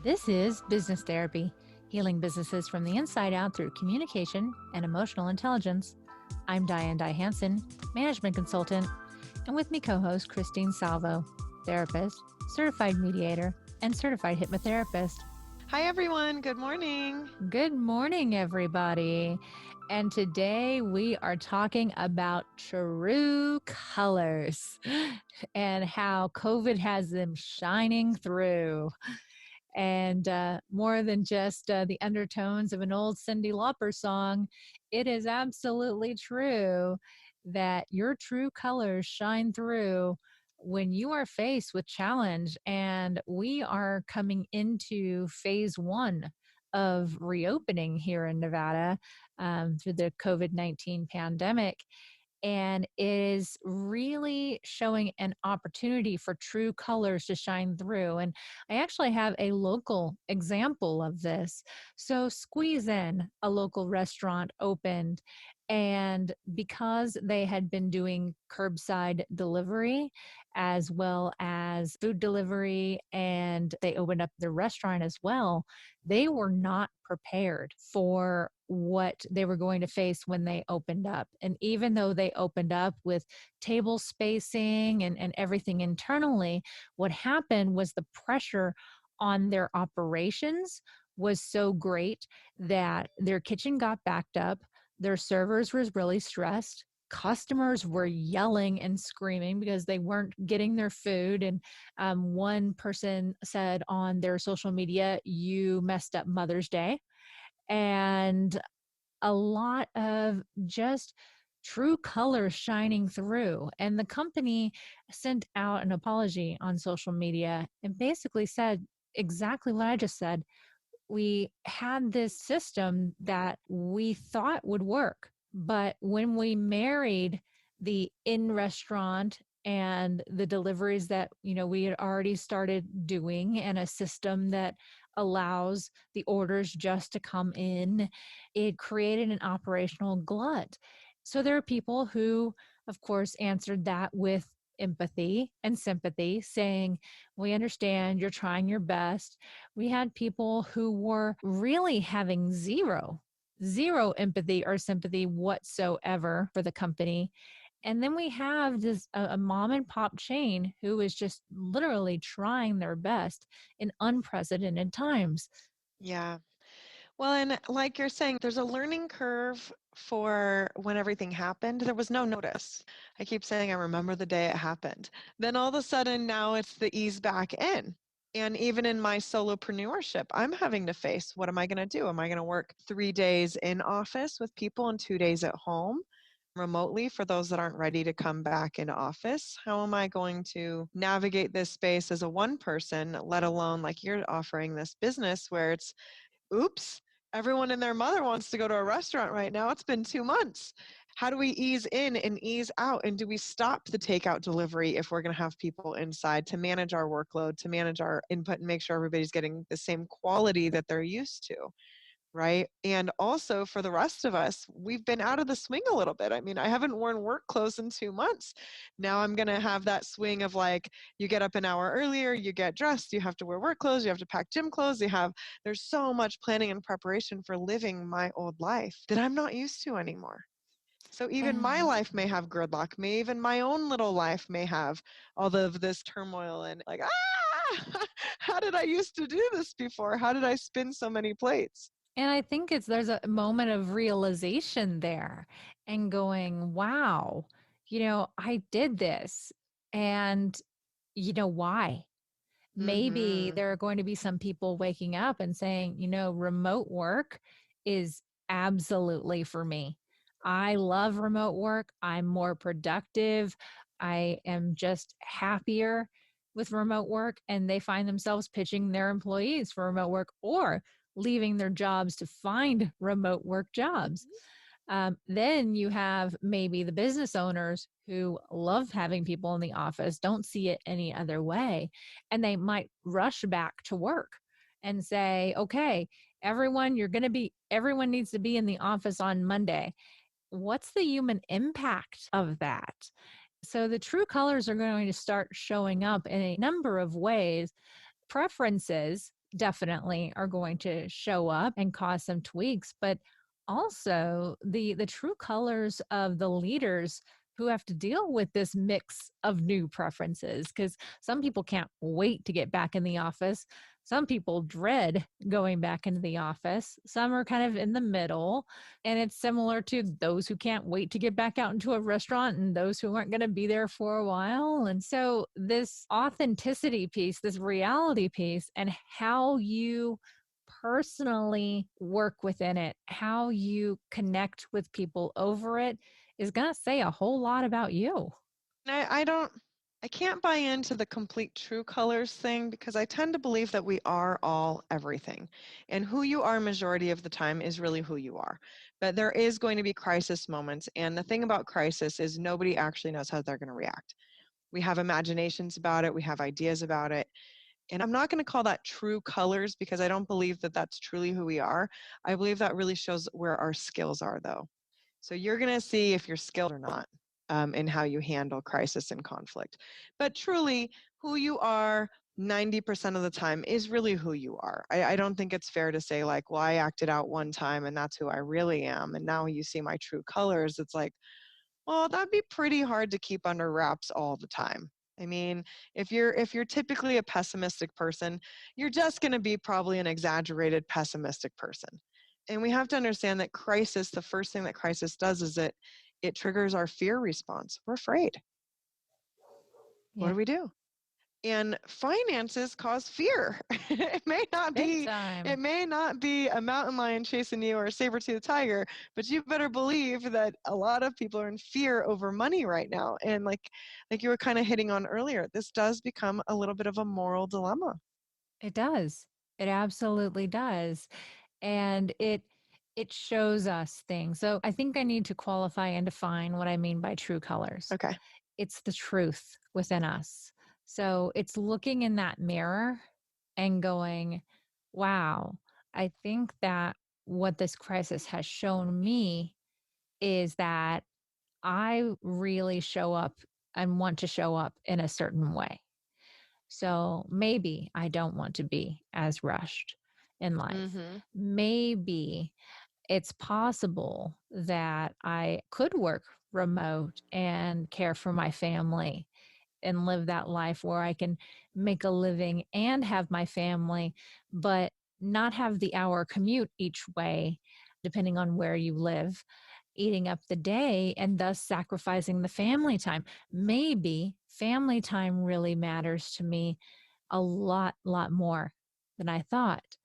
This is Business Therapy, healing businesses from the inside out through communication and emotional intelligence. I'm Diane Hansen, management consultant, and with me co-host Christine Salvo, therapist, certified mediator, and certified hypnotherapist. Hi, everyone. Good morning. Good morning, everybody. And today we are talking about true colors and how COVID has them shining through. And more than just the undertones of an old Cyndi Lauper song, it is absolutely true that your true colors shine through when you are faced with challenge. And we are coming into phase one of reopening here in Nevada through the COVID-19 pandemic. And it is really showing an opportunity for true colors to shine through. And I actually have a local example of this. So Squeeze In, a local restaurant, opened. And because they had been doing curbside delivery as well as food delivery, and they opened up their restaurant as well, they were not prepared for what they were going to face when they opened up. And even though they opened up with table spacing and everything internally, what happened was the pressure on their operations was so great that their kitchen got backed up. Their servers was really stressed. Customers were yelling and screaming because they weren't getting their food. And one person said on their social media, "You messed up Mother's Day." And a lot of just true colors shining through. And the company sent out an apology on social media and basically said exactly what I just said. We had this system that we thought would work, but when we married the in-restaurant and the deliveries that, we had already started doing, and a system that allows the orders just to come in, it created an operational glut. So there are people who, of course, answered that with empathy and sympathy, saying, "We understand you're trying your best." We had people who were really having zero empathy or sympathy whatsoever for the company. And then we have this a mom and pop chain who is just literally trying their best in unprecedented times. Yeah. Well, and like you're saying, there's a learning curve for when everything happened. There was no notice. I keep saying, I remember the day it happened. Then all of a sudden, now it's the ease back in. And even in my solopreneurship, I'm having to face, what am I going to do? Am I going to work 3 days in office with people and 2 days at home remotely for those that aren't ready to come back into office? How am I going to navigate this space as a one person, let alone like you're offering this business where it's, oops, everyone and their mother wants to go to a restaurant right now. It's been 2 months. How do we ease in and ease out? And do we stop the takeout delivery if we're going to have people inside to manage our workload, to manage our input and make sure everybody's getting the same quality that they're used to? Right. And also for the rest of us, we've been out of the swing a little bit. I mean, I haven't worn work clothes in 2 months. Now I'm going to have that swing of like, you get up an hour earlier, you get dressed, you have to wear work clothes, you have to pack gym clothes. There's so much planning and preparation for living my old life that I'm not used to anymore. So even my life may have gridlock, even my own little life may have all of this turmoil and like, how did I used to do this before? How did I spin so many plates? And I think there's a moment of realization there and going, wow, I did this. And why? Maybe Mm-hmm. there are going to be some people waking up and saying, remote work is absolutely for me. I love remote work. I'm more productive. I am just happier with remote work. And they find themselves pitching their employees for remote work or leaving their jobs to find remote work jobs. Then you have maybe the business owners who love having people in the office, don't see it any other way, and they might rush back to work and say, okay, everyone needs to be in the office on Monday. What's the human impact of that? So the true colors are going to start showing up in a number of ways. Preferences definitely are going to show up and cause some tweaks, but also the true colors of the leaders who have to deal with this mix of new preferences, because some people can't wait to get back in the office. Some people dread going back into the office. Some are kind of in the middle. And it's similar to those who can't wait to get back out into a restaurant and those who aren't going to be there for a while. And so, this authenticity piece, this reality piece, and how you personally work within it, how you connect with people over it is going to say a whole lot about you. I can't buy into the complete true colors thing because I tend to believe that we are all everything. And who you are majority of the time is really who you are. But there is going to be crisis moments. And the thing about crisis is nobody actually knows how they're going to react. We have imaginations about it, we have ideas about it. And I'm not going to call that true colors because I don't believe that that's truly who we are. I believe that really shows where our skills are, though. So you're going to see if you're skilled or not in how you handle crisis and conflict. But truly, who you are 90% of the time is really who you are. I don't think it's fair to say, like, well, I acted out one time and that's who I really am. And now you see my true colors. It's like, well, that'd be pretty hard to keep under wraps all the time. I mean, if you're typically a pessimistic person, you're just going to be probably an exaggerated pessimistic person. And we have to understand that crisis, the first thing that crisis does is it triggers our fear response. We're afraid. What Yeah, do we do? And finances cause fear. it may not big be it time. may not be a mountain lion chasing you or a saber-toothed tiger, but you better believe that a lot of people are in fear over money right now. And like you were kind of hitting on earlier, this does become a little bit of a moral dilemma. It does. It absolutely does. And it shows us things. So I think I need to qualify and define what I mean by true colors. Okay. It's the truth within us. So it's looking in that mirror and going, wow, I think that what this crisis has shown me is that I really show up and want to show up in a certain way. So maybe I don't want to be as rushed in life. Mhm. Maybe it's possible that I could work remote and care for my family and live that life where I can make a living and have my family, but not have the hour commute each way, depending on where you live, eating up the day and thus sacrificing the family time. Maybe family time really matters to me a lot more than I thought.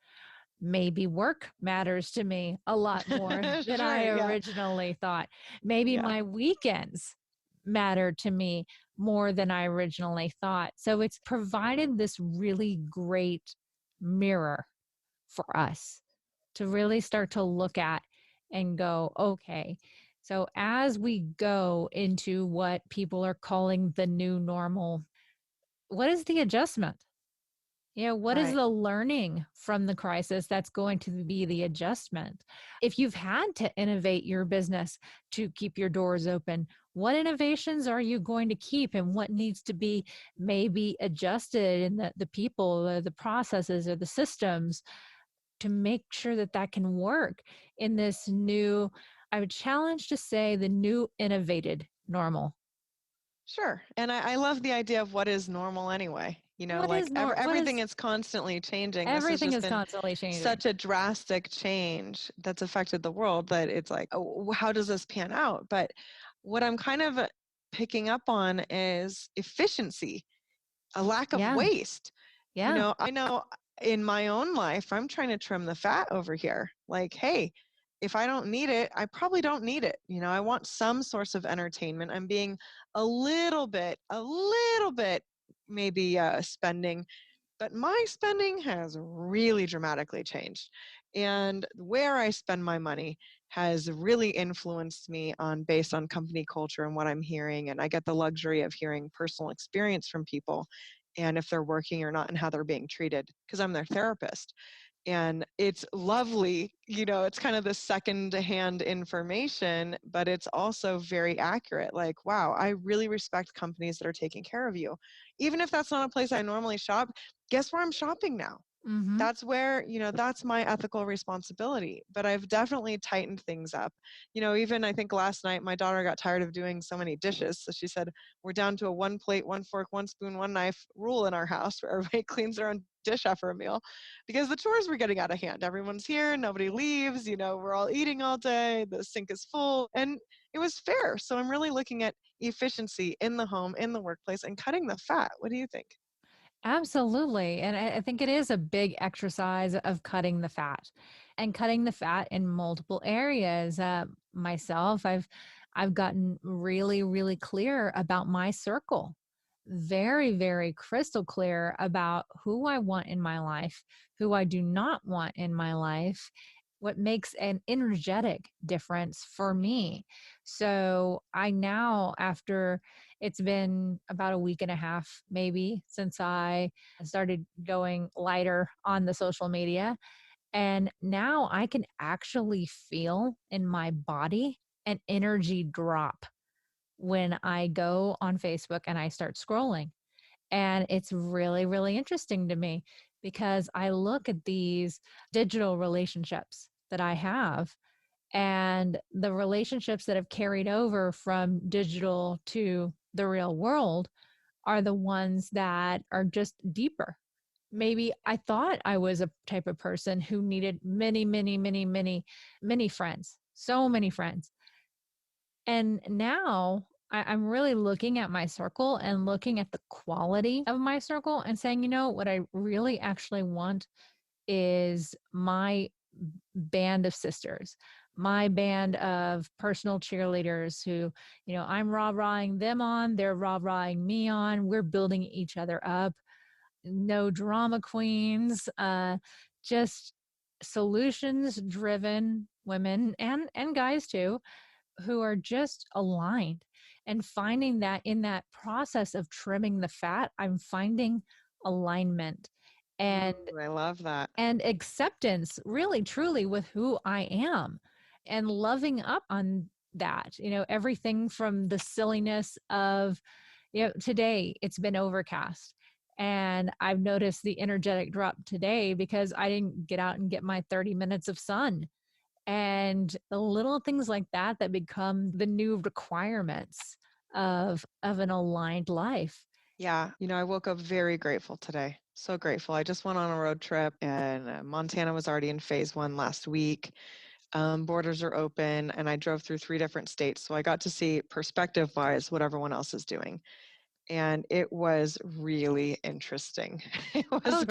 Maybe work matters to me a lot more than I Sure, yeah. originally thought. Maybe Yeah. my weekends matter to me more than I originally thought. So it's provided this really great mirror for us to really start to look at and go, okay, so as we go into what people are calling the new normal, what is the adjustment? Yeah, what is Right. the learning from the crisis that's going to be the adjustment? If you've had to innovate your business to keep your doors open, what innovations are you going to keep and what needs to be maybe adjusted in the people, the processes, or the systems to make sure that that can work in this new, I would challenge to say, the new innovated normal. Sure. And I love the idea of what is normal anyway. What Like is what everything is is constantly changing. This has everything just is been constantly changing. such a drastic change that's affected the world that it's like, oh, how does this pan out? But what I'm kind of picking up on is efficiency, a lack of Yeah. waste. Yeah. I know in my own life, I'm trying to trim the fat over here. Like, hey, if I don't need it, I probably don't need it. I want some source of entertainment. I'm being a little bit maybe spending, but my spending has really dramatically changed. And where I spend my money has really influenced me on based on company culture and what I'm hearing. And I get the luxury of hearing personal experience from people and if they're working or not and how they're being treated because I'm their therapist. And it's lovely, it's kind of the second-hand information, but it's also very accurate. Like, wow, I really respect companies that are taking care of you. Even if that's not a place I normally shop, guess where I'm shopping now? Mm-hmm. That's where, that's my ethical responsibility. But I've definitely tightened things up. Even I think last night my daughter got tired of doing so many dishes. So she said, we're down to a one plate, one fork, one spoon, one knife rule in our house where everybody cleans their own dish after a meal because the chores were getting out of hand. Everyone's here, nobody leaves, we're all eating all day, the sink is full. And it was fair. So I'm really looking at efficiency in the home, in the workplace, and cutting the fat. What do you think? Absolutely. And I think it is a big exercise of cutting the fat and cutting the fat in multiple areas. Myself, I've gotten really, really clear about my circle, very, very crystal clear about who I want in my life, who I do not want in my life, what makes an energetic difference for me. So I now, after it's been about a week and a half, maybe, since I started going lighter on the social media. And now I can actually feel in my body an energy drop when I go on Facebook and I start scrolling. And it's really, really interesting to me because I look at these digital relationships that I have and the relationships that have carried over from digital to the real world are the ones that are just deeper. Maybe I thought I was a type of person who needed many, many, many, many, many friends, so many friends. And now I'm really looking at my circle and looking at the quality of my circle and saying, what I really actually want is my band of sisters, my band of personal cheerleaders who, I'm rah-rahing them on, they're rah-rahing me on, we're building each other up. No drama queens, just solutions driven women and guys too who are just aligned and finding that in that process of trimming the fat, I'm finding alignment and Ooh, I love that. acceptance really truly with who I am and loving up on that. Everything from the silliness of, today it's been overcast and I've noticed the energetic drop today because I didn't get out and get my 30 minutes of sun and the little things like that that become the new requirements of an aligned life. Yeah, I woke up very grateful today. So grateful. I just went on a road trip and Montana was already in phase one last week. Borders are open and I drove through 3 different states. So I got to see perspective wise what everyone else is doing. And it was really interesting. It was Oh, a,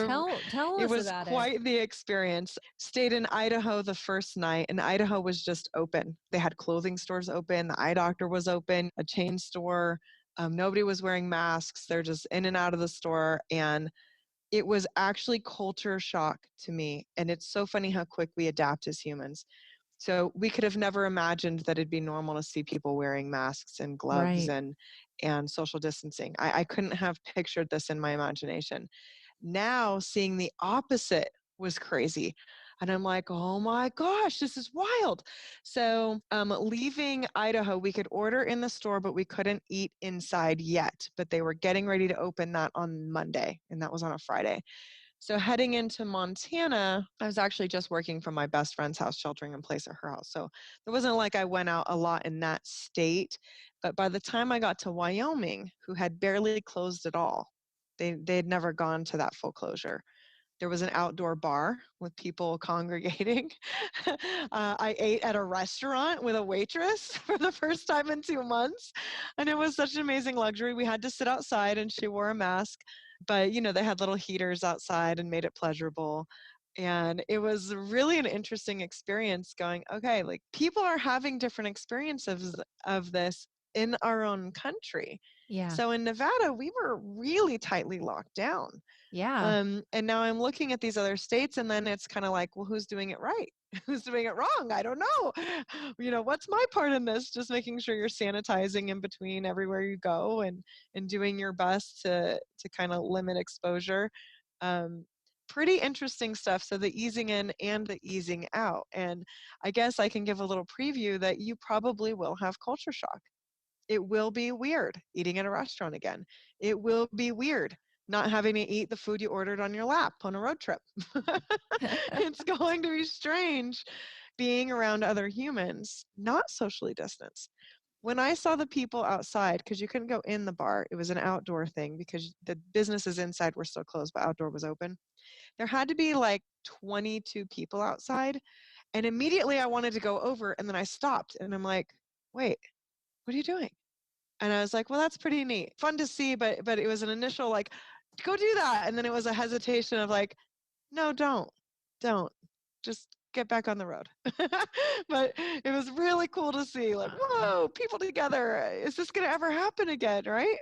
tell it us was about it. quite the experience. Stayed in Idaho the first night, and Idaho was just open. They had clothing stores open, the eye doctor was open, a chain store. Nobody was wearing masks. They're just in and out of the store. And it was actually culture shock to me. And it's so funny how quick we adapt as humans. So we could have never imagined that it'd be normal to see people wearing masks and gloves Right. and social distancing. I couldn't have pictured this in my imagination. Now seeing the opposite was crazy. And I'm like, oh my gosh, this is wild. So leaving Idaho, we could order in the store, but we couldn't eat inside yet. But they were getting ready to open that on Monday, and that was on a Friday. So heading into Montana, I was actually just working from my best friend's house, sheltering in place at her house. So it wasn't like I went out a lot in that state. But by the time I got to Wyoming, who had barely closed at all, they had never gone to that full closure. There was an outdoor bar with people congregating. I ate at a restaurant with a waitress for the first time in 2 months. And it was such an amazing luxury. We had to sit outside and she wore a mask, but they had little heaters outside and made it pleasurable. And it was really an interesting experience going, okay, like people are having different experiences of this in our own country. Yeah. So in Nevada, we were really tightly locked down. Yeah. And now I'm looking at these other states, and then it's kind of like, well, who's doing it right? Who's doing it wrong? I don't know. What's my part in this? Just making sure you're sanitizing in between everywhere you go, and doing your best to kind of limit exposure. Um, Pretty interesting stuff. So the easing in and the easing out. And I guess I can give a little preview that you probably will have culture shock. It will be weird eating at a restaurant again. It will be weird not having to eat the food you ordered on your lap on a road trip. It's going to be strange being around other humans, not socially distanced. When I saw the people outside, because you couldn't go in the bar, it was an outdoor thing because the businesses inside were still closed, but outdoor was open. There had to be like 22 people outside. And immediately I wanted to go over and then I stopped and I'm like, wait, what are you doing? And I was like, well, that's pretty neat. Fun to see, but it was an initial like, go do that. And then it was a hesitation of like, no, don't. Just get back on the road. But it was really cool to see like, whoa, people together. Is this going to ever happen again, right?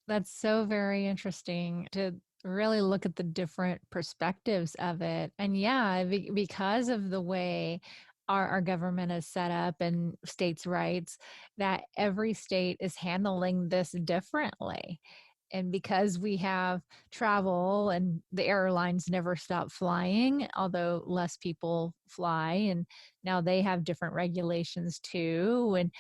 That's so very interesting to really look at the different perspectives of it. And yeah, because of the way our government is set up and states' rights, that every state is handling this differently. And because we have travel and the airlines never stop flying, although less people fly, and now they have different regulations too. And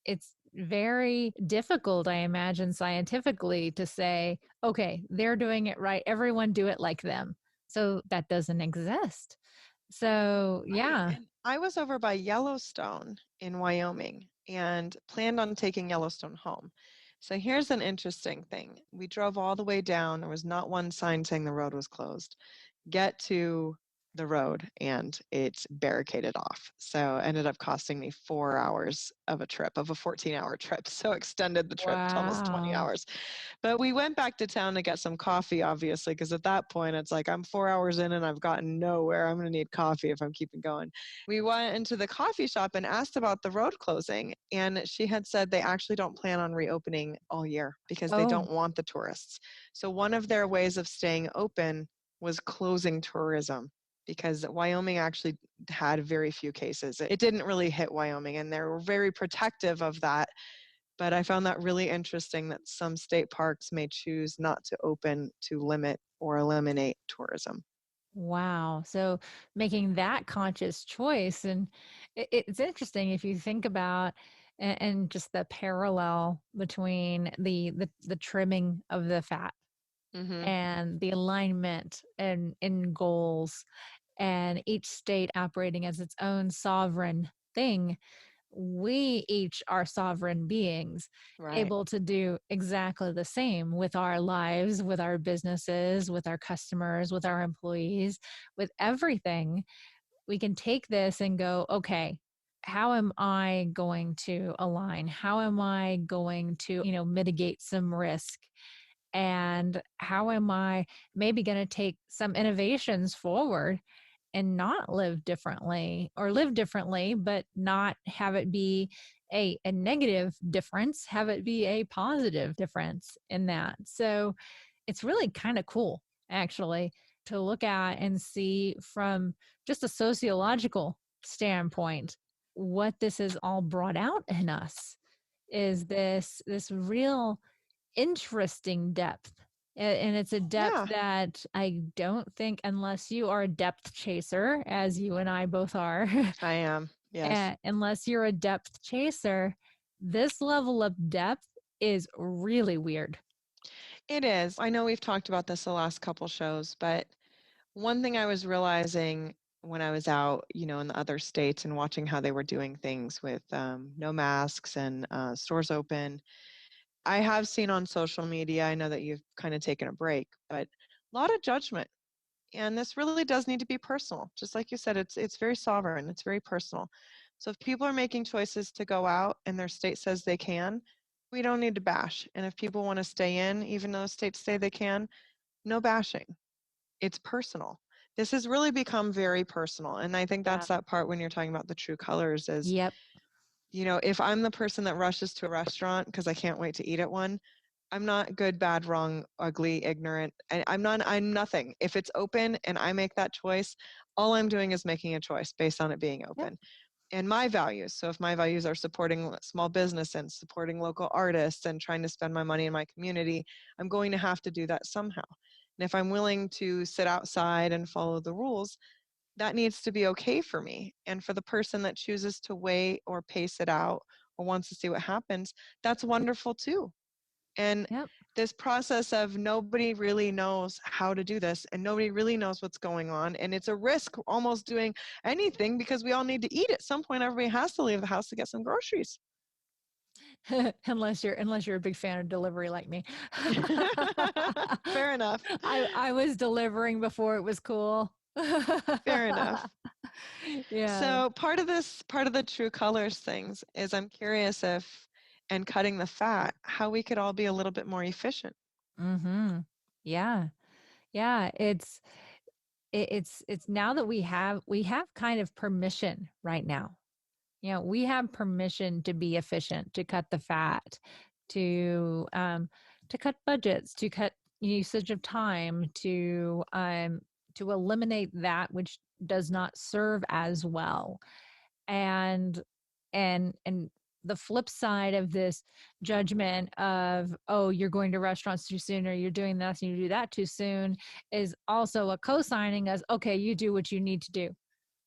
it's very difficult, I imagine, scientifically to say, okay, they're doing it right. Everyone do it like them. So that doesn't exist. So, Right. yeah. And I was over by Yellowstone in Wyoming and planned on taking Yellowstone home. So here's an interesting thing. We drove all the way down. There was not one sign saying the road was closed. Get to the road and it's barricaded off. So ended up costing me 4 hours of a trip, of a 14-hour trip. So extended the trip to almost 20 Wow. hours. But we went back to town to get some coffee, obviously, because at that point it's like I'm 4 hours in and I've gotten nowhere. I'm going to need coffee if I'm keeping going. We went into the coffee shop and asked about the road closing. And she had said they actually don't plan on reopening all year because they Oh, don't want the tourists. So one of their ways of staying open was closing tourism because Wyoming actually had very few cases. It didn't really hit Wyoming, and they were very protective of that. But I found that really interesting that some state parks may choose not to open to limit or eliminate tourism. wow. So making that conscious choice. And it's interesting if you think about and just the parallel between the trimming of the fat Mm-hmm. and the alignment and in goals and each state operating as its own sovereign thing. We each are sovereign beings, Right. able to do exactly the same with our lives, with our businesses, with our customers, with our employees, with everything. We can take this and go, okay, how am I going to align? How am I going to, mitigate some risk? And how am I maybe going to take some innovations forward and not live differently, or live differently but not have it be a negative difference, have it be a positive difference in that. So it's really kind of cool, actually, to look at and see from just a sociological standpoint what this has all brought out in us. Is this real interesting depth. And it's a depth Yeah, that I don't think, unless you are a depth chaser, as you and I both are, I am. Yes, unless you're a depth chaser, this level of depth is really weird. it is. I know we've talked about this the last couple shows, but one thing I was realizing when I was out, in the other states and watching how they were doing things with no masks and stores open, I have seen on social media, I know that you've kind of taken a break, but a lot of judgment. And this really does need to be personal. Just like you said, it's very sovereign, it's very personal. So if people are making choices to go out and their state says they can, we don't need to bash. And if people want to stay in, even though states say they can, no bashing. It's personal. This has really become very personal. And I think Yeah. that's that part when you're talking about the true colors is, Yep. if I'm the person that rushes to a restaurant because I can't wait to eat at one, I'm not good, bad, wrong, ugly, ignorant. I'm nothing. If it's open and I make that choice, all I'm doing is making a choice based on it being Yep. open. And my values. So if my values are supporting small business and supporting local artists and trying to spend my money in my community, I'm going to have to do that somehow. And if I'm willing to sit outside and follow the rules, that needs to be okay for me. And for the person that chooses to wait or pace it out or wants to see what happens, that's wonderful too. And Yep. this process of nobody really knows how to do this and nobody really knows what's going on. And it's a risk almost doing anything because we all need to eat. At some point, everybody has to leave the house to get some groceries. unless you're a big fan of delivery like me. Fair enough. I was delivering before it was cool. Fair enough. Yeah. So part of the true colors things is I'm curious if, and cutting the fat, how we could all be a little bit more efficient. Mm-hmm. Yeah. Yeah. It's now that we have kind of permission right now. We have permission to be efficient, to cut the fat, to cut budgets, to cut usage of time, to eliminate that which does not serve as well. And and the flip side of this judgment of, oh, you're going to restaurants too soon, or you're doing this and you do that too soon, is also a co-signing as, okay, you do what you need to do,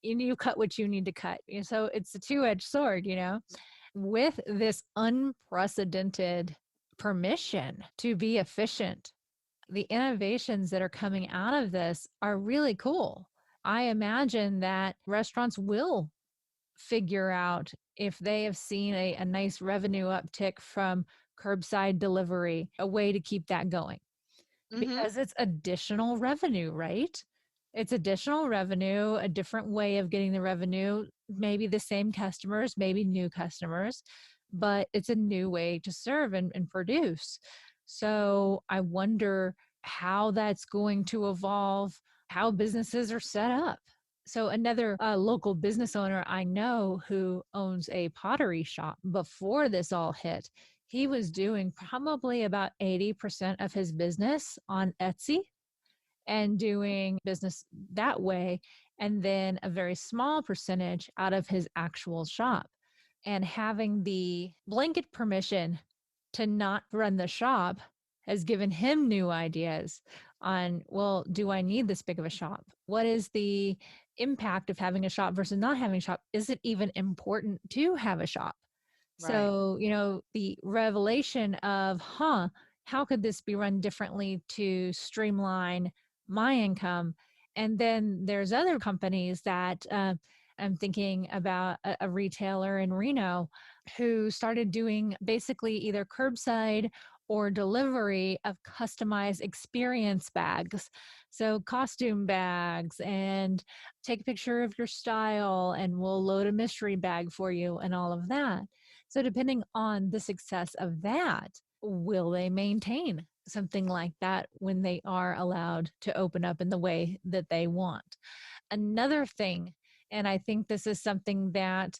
you cut what you need to cut. So it's a two-edged sword, with this unprecedented permission to be efficient. The innovations that are coming out of this are really cool. I imagine that restaurants will figure out, if they have seen a nice revenue uptick from curbside delivery, a way to keep that going, Mm-hmm. because it's additional revenue, right? It's additional revenue, a different way of getting the revenue, maybe the same customers, maybe new customers, but it's a new way to serve and produce. So I wonder how that's going to evolve, how businesses are set up. So another local business owner I know who owns a pottery shop, before this all hit, he was doing probably about 80% of his business on Etsy and doing business that way, and then a very small percentage out of his actual shop. And having the blanket permission to not run the shop has given him new ideas on, well, do I need this big of a shop? What is the impact of having a shop versus not having a shop? Is it even important to have a shop? Right. So, the revelation of, how could this be run differently to streamline my income? And then there's other companies that I'm thinking about, a retailer in Reno who started doing basically either curbside or delivery of customized experience bags. So, costume bags, and take a picture of your style, and we'll load a mystery bag for you, and all of that. So, depending on the success of that, will they maintain something like that when they are allowed to open up in the way that they want? Another thing, and I think this is something that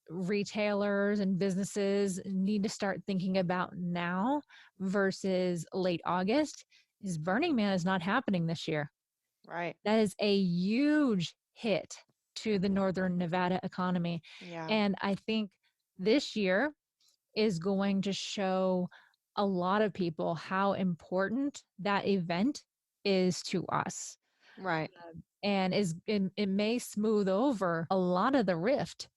retailers and businesses need to start thinking about now versus late August, is Burning Man is not happening this year. Right. That is a huge hit to the Northern Nevada economy. Yeah. And I think this year is going to show a lot of people how important that event is to us. Right. And it may smooth over a lot of the rift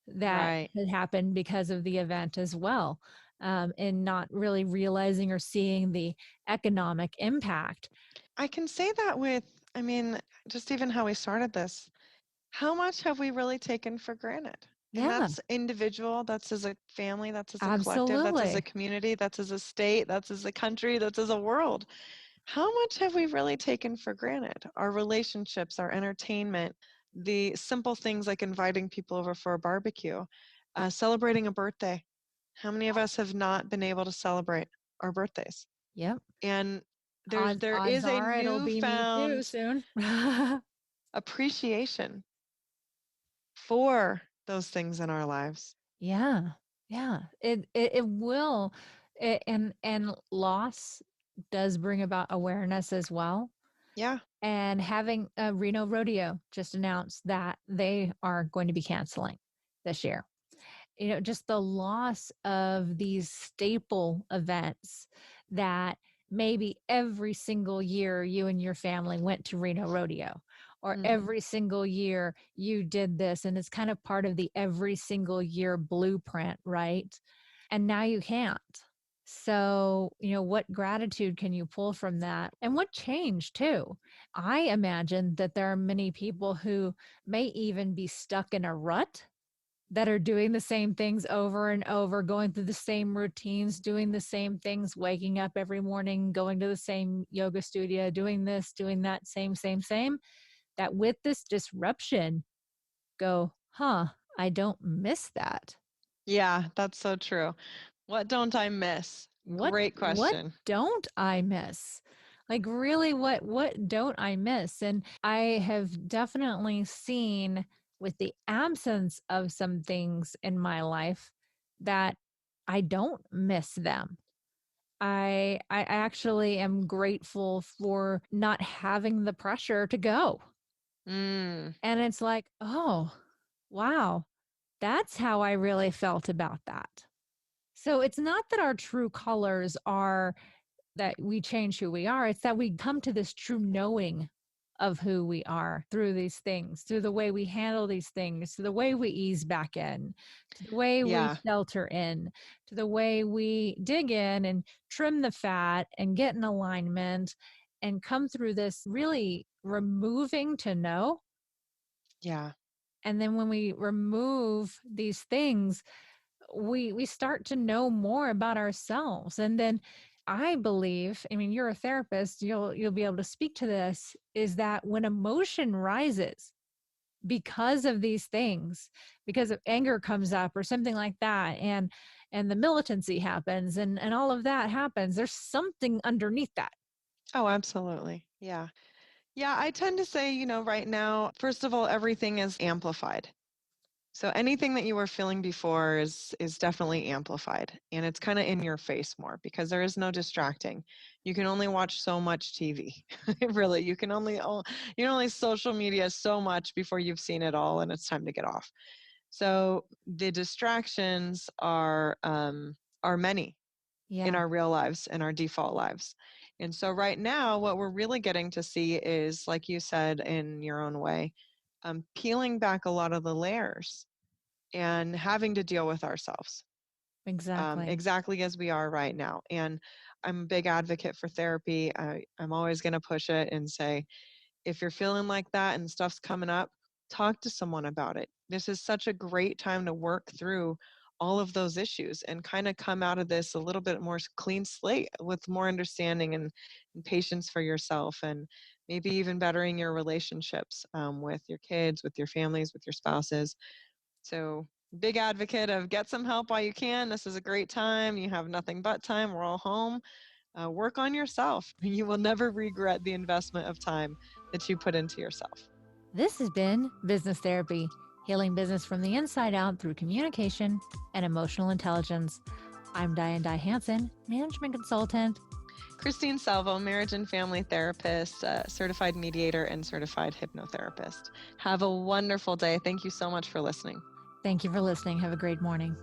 that Right. had happened because of the event as well, and not really realizing or seeing the economic impact. I can say that with, I mean, just even how we started this, how much have we really taken for granted? And Yeah, that's individual, that's as a family, that's as a collective, that's as a absolutely. community, that's as a state, that's as a country, that's as a world. How much have we really taken for granted? Our relationships, our entertainment, the simple things like inviting people over for a barbecue, celebrating a birthday. How many of us have not been able to celebrate our birthdays? Yep. And there Odds is a are it'll be me too newfound soon. appreciation for those things in our lives. Yeah. Yeah. It will. And loss does bring about awareness as well. Yeah, And having Reno Rodeo just announced that they are going to be canceling this year. Just the loss of these staple events that maybe every single year you and your family went to Reno Rodeo, or mm, every single year you did this, and it's kind of part of the every single year blueprint, right? And now you can't. So, what gratitude can you pull from that? And what change, too? I imagine that there are many people who may even be stuck in a rut that are doing the same things over and over, going through the same routines, doing the same things, waking up every morning, going to the same yoga studio, doing this, doing that, same, that with this disruption, go, I don't miss that. Yeah, that's so true. What don't I miss? Great What question. don't I miss? Like really what don't I miss? And I have definitely seen with the absence of some things in my life that I don't miss them. I actually am grateful for not having the pressure to go. Mm, And it's like, oh, wow, that's how I really felt about that. So it's not that our true colors are that we change who we are. It's that we come to this true knowing of who we are through these things, through the way we handle these things, to the way we ease back in, to the way we yeah, shelter in, to the way we dig in and trim the fat and get in alignment and come through this really removing to know. yeah, And then when we remove these things, we start to know more about ourselves. And then I believe, I mean, you're a therapist, you'll be able to speak to this, is that when emotion rises because of these things, because of anger comes up or something like that, and the militancy happens and all of that happens, there's something underneath that. Oh, absolutely. Yeah. Yeah, I tend to say, right now, first of all, everything is amplified. So anything that you were feeling before is definitely amplified, and it's kind of in your face more because there is no distracting. You can only watch so much TV. Really, you can only social media so much before you've seen it all and it's time to get off. So the distractions are many in Yeah, our real lives and our default lives. And so right now, what we're really getting to see is, like you said in your own way, peeling back a lot of the layers and having to deal with ourselves exactly. exactly as we are right now. And I'm a big advocate for therapy. I'm always going to push it and say, if you're feeling like that and stuff's coming up, talk to someone about it. This is such a great time to work through all of those issues and kind of come out of this a little bit more clean slate with more understanding and patience for yourself, and maybe even bettering your relationships with your kids, with your families, with your spouses. So, big advocate of get some help while you can. This is a great time. You have nothing but time. We're all home. Work on yourself. You will never regret the investment of time that you put into yourself. This has been Business Therapy, healing business from the inside out through communication and emotional intelligence. I'm Diane Hansen, management consultant. Christine Salvo, marriage and family therapist, certified mediator, and certified hypnotherapist. Have a wonderful day. Thank you so much for listening. Thank you for listening. Have a great morning.